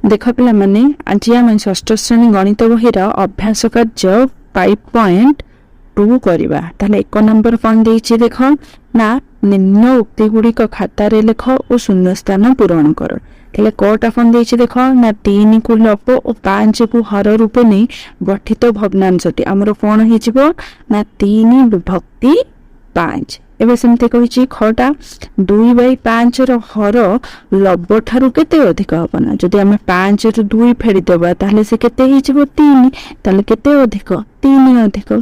देख पे आज आम षष्ठ श्रेणी गणित बहीर अभ्यास कार्य 5.2 करवा। ताहले 1 नंबर कौन देछि देख ना निम्न उक्ति गुड़िक खातार लेख और शून्य स्थान पूरण कर। ताहले कटा कौन देछि देख ना 3 को लप और 5 को हर रूपे नहीं गठित भग्नांशटी आमर कौन हो ना 3 विभक्ति 5। एवं सेमती कही खटा 2/5 हर लब ठारू केते अधिक हम ना जदि आम 5 रु 2 फेरीदेबा ताहले से केते हो 3 ताहले केते अधिक 3 अधिक।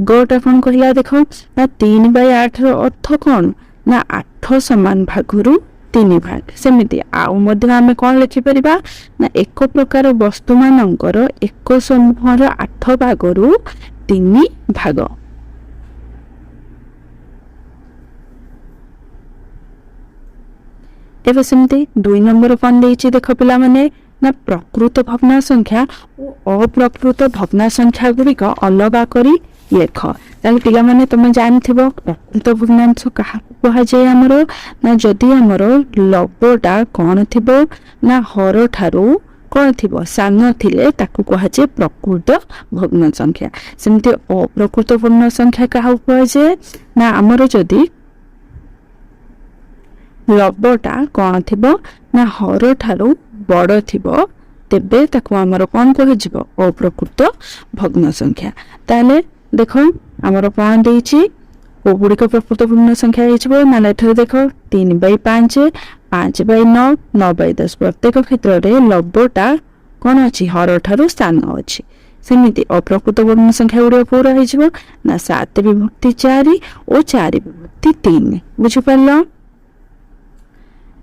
गोटा कौन कहला देख ना 3/8 अर्थ कौन ना 8 समान भागरू 3 भाग। सेमती आम कौन लिखिपर ना एक प्रकार वस्तु मानकर एक समूहर 8 भागरू 3 भाग। एवं सेमती 2 नंबर कौन देछि देख पिला माने ना प्रकृत भग्ना संख्या और अप्रकृत भग्ना संख्या गुड़िक अलग करी लेख। ताले पिला माने तुम जानथिबो प्रकृत भग्नांश कहा कहा जाय हमरो ना जदि हमरो लबटा कौन थिबो ना हर ठारू कौन थिबो सान थिले ताकू कहा जाय प्रकृत भग्न संख्या। सेमती अप्रकृत भग्न संख्या कहा कहा जाय ना हमरो जदि लबटा कौन थिबो ना हर ठारू बड़ थिबो तेबे ताकू हमर कौन कह जिवो अप्रकृत भग्न संख्या। ताले देखो हमर कौन देछि ओ गुड़िक प्रकृत भग्न संख्या हो ना एठरे देख 3/5 5/9 9/10 प्रत्येक क्षेत्र में लबटा कौन अच्छी हर ठारू स्थान अच्छी। सेमिति अप्रकृत भग्न संख्या गुड़ पूरा हो ना 7 विभक्ति 4 और 4 विभक्ति 3। बुझिपार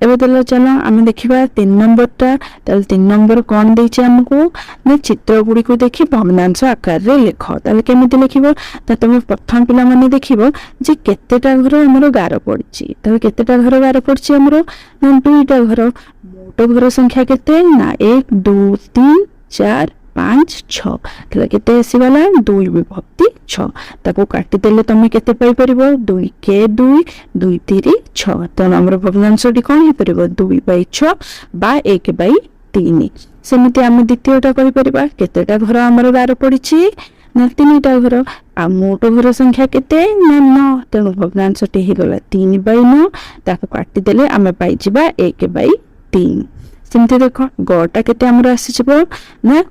एवं तो चलो आम देखा 3 नंबर टा। 3 नंबर कौन देछि हमको ना चित्र गुड़ी को देखी भग्नांश आकार रे लिख। ताले केमिति लिखिबो त तुम प्रथम पिला माने देखिबो जे केतेटा घर हमरो गार पड़छि। तबे केतेटा घर गार पड़छि हमरो ना 2टा घर। मोट घर संख्या केते ना 1 2 3 4 5 6 तले केते आसीवाला 2 विभक्ति 6 ताको काटी देले तुम केते पाई परिबो 2 के 2 2 3 6 त हमर भग्नांशटी कोन हे परिबो 2/6 बा 1/3। सेमिति हम द्वितीयटा कहि परिबा केतेटा घर हमर गार पड़िछि ना 3टा घर। आ मोट घर संख्या केते ना 9 तेणु भग्नांशटी हे गला 3/9 ताको काटी देले हम पाई जिबा 1/3। सेमिति देखो गटा केते हमर आसी जिवो ना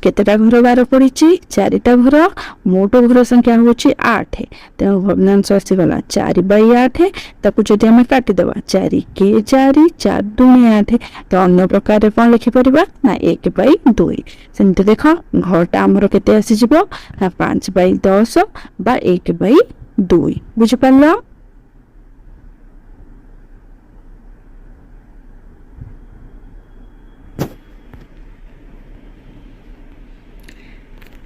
केतेटा घर गार पड़ी 4टा घर। मोट घर संख्या हूँ 8 तेणु भग्नांश आसीगला 4/8 ताकू जदि आम काटिदेवा 4 के 4 4 दूनी 8 तो अन्य प्रकार कौन लिखिपर ना 1/2। सेमती देख घरटा आमर केते आसीजिवो ना 5/10 बा 1/2। बुझिपार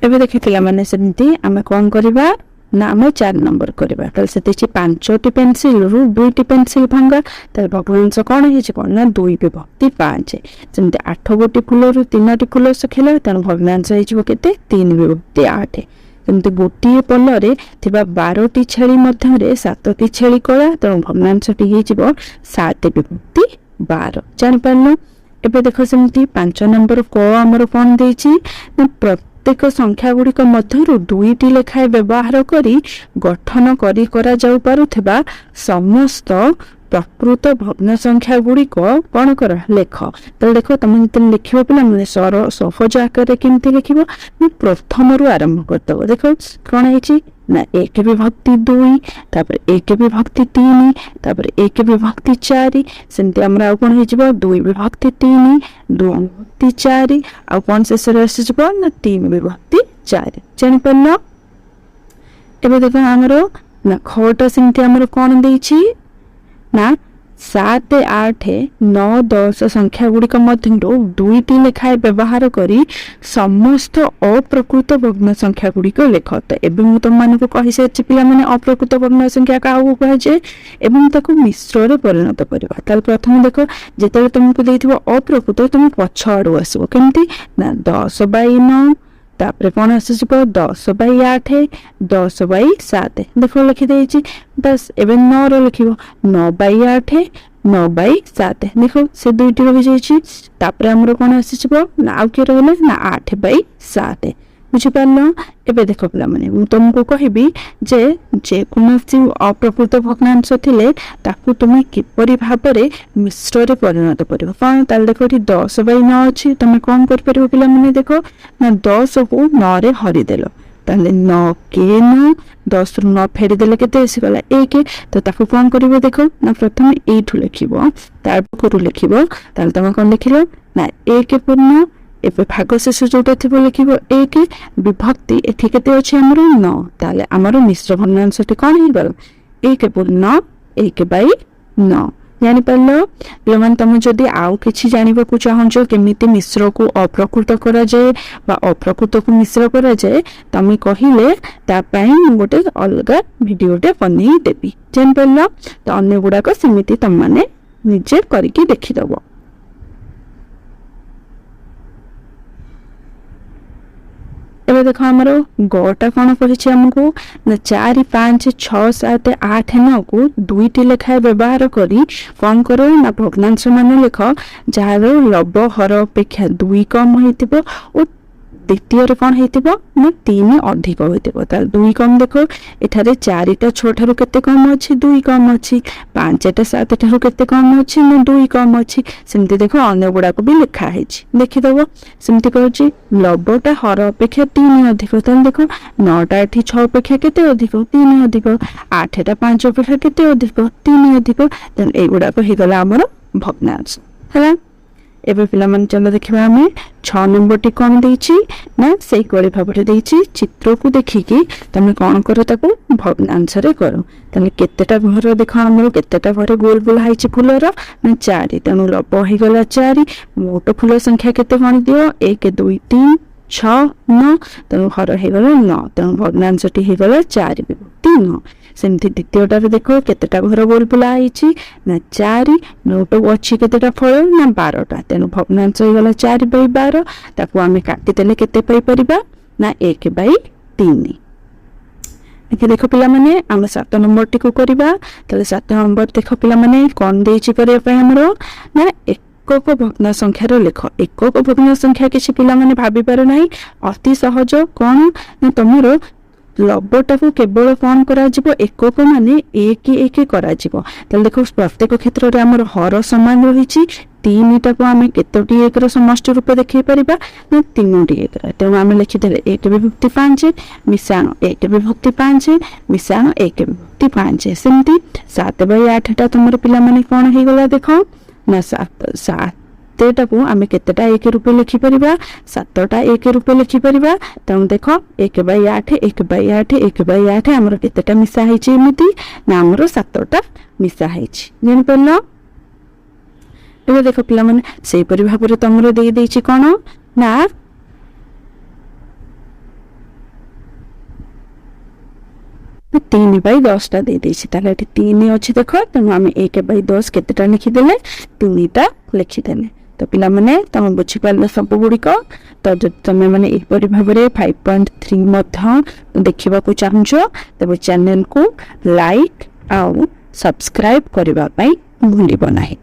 एबे देखि पिला माने सेमती आमे कोन करबा ना आमे 4 नंबर करबा। तल सेति 5टी पेंसिल रु 2टी पेंसिल भांगा त भग्नांश कोन हे छै कोन ना 2 विभक्ति 5। सेमती 8 गोटी फूल रु 3टी फूल सखेला त भग्नांश हे छै केते 3 विभक्ति 8। सेमती गोटी पल्लरे थिबा 12टी छेली मध्य रे 7टी छेली कला त भग्नांशटी हे छै 7 विभक्ति 12। जानि पारलो। एबे देखो सेमती 5 नंबर को हमर कोन देछि ना प्रत्येक संख्या गुड़िक मध्य 2टी लेखाएं व्यवहार करी गठन करी करा जाऊ पारुथिबा समस्त प्रकृत भग्न संख्या गुड़िक कौन कर लेख। तो देखो तुम जो लिख पिला मैंने सहज आकार केमती लिख प्रथम रु आरंभ करदब। देखो कौन है ना 1 विभक्ति 2 तापर 1 विभक्ति 3 तापर 1 विभक्ति 4 सेमती हमरा आ कोन हे 2 विभक्ति 3 2 विभक्ति 4 आ कोन शेष राशि जब ना 3 विभक्ति 4। जानि पल्ला एबे देखो हमरो ना खटा सेमती हमरो कोन देछि ना 7 8 9 10 संख्या गुड़िक मध्य 2टी लेखाएं व्यवहार करी समस्त अप्रकृत भग्न संख्या गुड़िक लेख। तो एबे मु तुम मानक कहि से पिला माने अप्रकृत भग्न संख्या काहू कह जे एवं ताकू मिश्र रे परिणत करबा। ताल प्रथम देखो जेते तुमको देथिबो अप्रकृत तुम पछाडू आसीबो केमती ना 10/9 तापर कौन आसीजिवो 10/8 10/7 देखो लिखि देछि 10 एवं 9 रो लिखिबो 9/8 9/7 देख से 2टी रही जाइए तापर आमर कौन आसीज ना आउ किए रहा ना 8/7 बुझिपार एवं देख पे मुझे तुमको कहबी जे जेकोसी अप्रकृत भग्नांश थिले ताकू तुम किपरि भाव मिश्र रे परिणत कर कौन ताल देख ये 10/9 अच्छी तुम कौन कर पे देख ना 10 को 9 रे हरिदेल ताले 9 के 9 10 रु 9 फेरीदेले केते आसीगला 1 तो ताकू कौन करिवो देखो ना प्रथम एठू लिखिबो तार पकरू लिखिबो ताले तुम कौन लिखिलो ना 1 पूर्ण एवं भाग शेष जोटा थी लिखिबो 1 विभक्ति एठी केते अछि हमर 9 ताले हमर मिश्र भग्नांशटी कौन ही गल 1 पूर्ण 1/9 जानी पारलो पे तुम जदि आउ किछि जानिबा को चाहंजो केमिति मिश्र को अप्रकृत करा जाए बा अप्रकृत को मिश्र करा जाए तमे कहिले ता पई गोटे अलगा वीडियोटे बनै देबी जानि पारलो तो अन्य गुडा को समिति तम माने निजे करिकि देखि दबो। एबे देखो हमर गोटा कौन पड़े आमको ना 4 5 6 7 8 9 को 2टी लेखाएं व्यवहार करी कौन करो ना भग्नांश मान लिख जार लब हर अपेक्षा 2 कम होइतिबो और द्वितीय कौन होइतिबो ना 3 अधिक होइतिबो तार 2 कम देखो एठारे 4टा 6 ठारू केते कम अछि 2 कम अछि 5टा 7 ठारू केते कम अछि ना 2 कम अछि सेमति देखो अन्य गुडा को भी लिखा हेछि देखि दबो सेमति कहछि लबटा हर अपेक्षा 3 अधिक ताल देखो 9टा एठी 6 अपेक्षा केते अधिक 3 अधिक 8टा 5 अपेक्षा केते अधिक 3 अधिक देन ए गुडा को हिगला हमर भग्नांश हला एबे पिला मन चलो देखिबा हमें 6 नंबर टी कौन देछि ना सेई कोली भाबरे देछि चित्र को देखिकी तमे कौन करो ताको भग्नांश रे करो तमे केतेटा घर देखो हमरो केतेटा घरे गोल गोल हाइछि फुलर ना 4 तनु लब हे गला 4 मोट फुल संख्या केते कौन दियो 1 2 3 6 9 तनु घर हे गला 9 तनु भग्नांश टी हे गला 4/9 सेमती द्वितीयटार देखो केतेटा घर गोल बुला आइछि ना 4 नोट अछि केतेटा फल ना 12टा तेनु भग्नांश हो गला 4/12 ताकू आमे काटि देले केते पई परिबा ना 1/3 एके देखो पिला माने हम 7 नंबर टी को करबा तले 7 नंबर देखो पिला माने कोन देछि करे पय हमरो ना एकक भग्न संख्यार लेख एकक भग्न संख्या किछि पिला माने भाबी पारो नाही अति सहज कोन ना तमरो लबटा को केवल कौन करा जिवो एकक माने एक एक करा जिवो तले देखो प्रत्येक क्षेत्र रे हमर हर समान रहिछि 3टा को आमे केतोटी एक रो समष्टि रूप देखै परिबा ना 3टी एक तेणु आमे लिखि देले 1 विभक्ति 5 मिसाण 1 विभक्ति 5 मिसाण 1 विभक्ति 5 सेमती 7/8 टा तुमर पिला माने कोन हे गला देखो ना 7 तेटा को आमे केतेटा 1 रूपे लिखि परिबा 7टा 1 रूपे लिखि परिबा तम देखो 1/8 1/8 1/8 हमर केतेटा मिसा हेछि एमिति ना हमर 7टा मिसा हेछि जेन पल्ला एबे देखो पिला माने सेही परि भाबरे तमरो देई देछि कोन ना 3/10 टा दे देछि ताले एठी 3 अछि देखो तनु आमे 1/10 केतेटा लिखि देले 3टा लिखि देले तो पिला माने तमे बुझि पारले सब गुडी को तो तमे माने ए परि भाबरे 5.3 मध्य देखिबा को चाहंजो तबे चैनल को लाइक आ सब्सक्राइब करबा पई भूलिबो नाही।